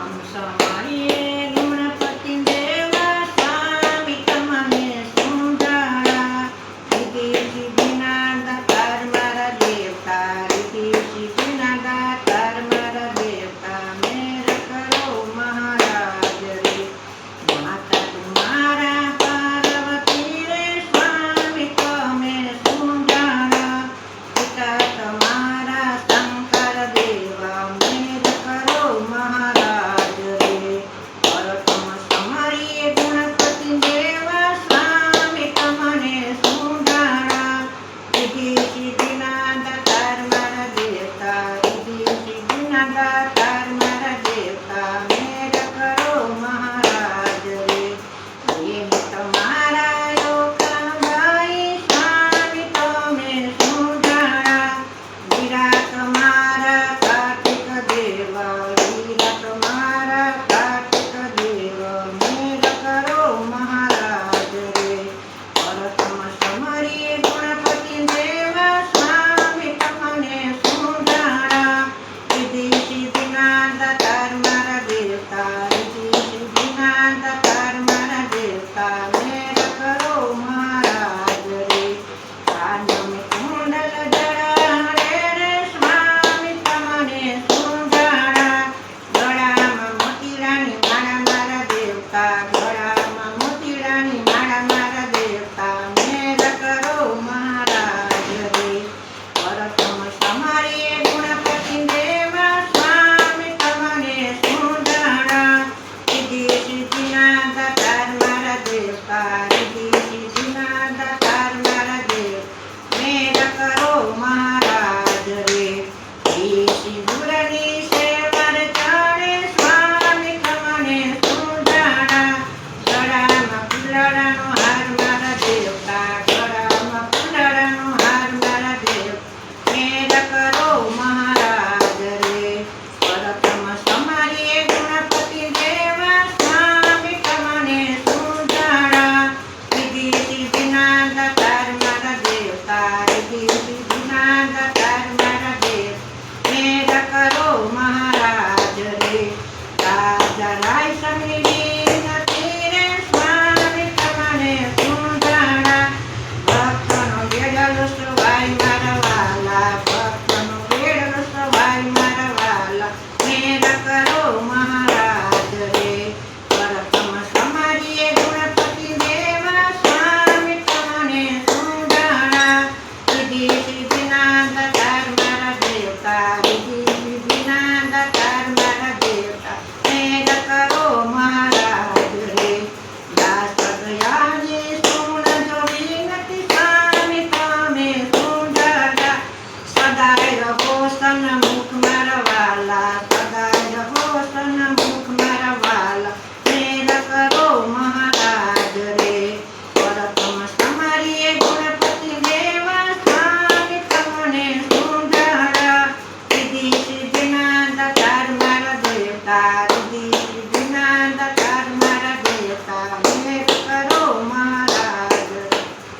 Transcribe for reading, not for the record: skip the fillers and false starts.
સમરીએ ગુણપતિ દેવા સ્વામી તમને સુંદરા રીતિ સિદ્ધિના દાતાર મારા દેવતા રીતિ સિદ્ધિના દાતાર મારા દેવતા મેર કરો મહારાજ રે માતા તમારા પાર્વતી રે સ્વામી તમે સુંદરા પિતા તમારા શંકર દેવા મેર કરો મહારાજ રે પરતમ સમરીએ ગુણપતિ દેવા સ્વામી તમને સુંદરા રીતિ સિદ્ધિના દાતાર મારા દેવતા રીતિ સિદ્ધિના દાતાર મારા દેવતા મેર કરો મહારાજ રે પ્રેમ તમારા લોકભાઈ સ્વામી તમે સુંદરા વીરા તમારા કાર્તિક દેવ વીરા તમારા કાર્તિક દેવ મેર કરો મહારાજ રે પરતમ સમરીએ ગુણપતિ દેવા સ્વામી તમને સુંદરા રીતિ સિદ્ધિના દાતાર મારા દેવતા રીતિ સિદ્ધિના દાતાર મારા દેવતા મેર કરો મહારાજ રે કાનમે કુંડલ જડાડે રે સ્વામી તમને સુંદરા ગળામાં મોતીડાની માળા મારા દેવતા ગળામાં મોતીડાની માળા મારા દેવતા મેર કરો મહારાજ રે પરતમ સમરીએ ગુણપતિ દેવા સ્વામી તમને સુંદરા રીતિ સિદ્ધિના દાતાર મારા દેવતા રીતિ સિદ્ધિના દાતાર મારા દેવ મેર કરો મહારાજ રે સિંદૂરની સેવર ચડે સ્વામી તમને સુંદરા ગળામાં ફૂલડાનો હાર મારા દેવતા ગળામાં ફૂલડાનો હાર મારા દેવ મેર કરો મહારાજ રે પરતમ સમરીએ ગુણપતિ દેવા સ્વામી તમને સુંદરા રીતિ સિદ્ધિના દાતાર મારા દેવતા રીતિ સિદ્ધિના દાતાર મારા દેવ મેર કરો મહારાજ રે રાજા રાયસમની વિનતી રે સ્વામી તમને સુંદરા ભક્તનો બેડલો સવાય મારા વાલા ભક્તનો બેડલો સવાય મારા વાલા મેર કરો મહારાજ રે પરતમ સમરીએ ગુણપતિ દેવા સ્વામી તમને સુંદરા રીતિ સિદ્ધિના દાતાર મારા દેવતા રીતિ સિદ્ધિના દાતાર મારા દેવતા મેર કરો મહારાજ રે દાસ દયાજી સુણજો વિનતી સ્વામી તમે સુંદરા સદાય રહો સન્મુખ મારા વાલા સદાય રહો સન્મુખ મારા વાલા મેર કરો મહારાજ રે પરતમ સમરીએ ગુણપતિ દેવા સ્વામી તમને સુંદરા રીતિ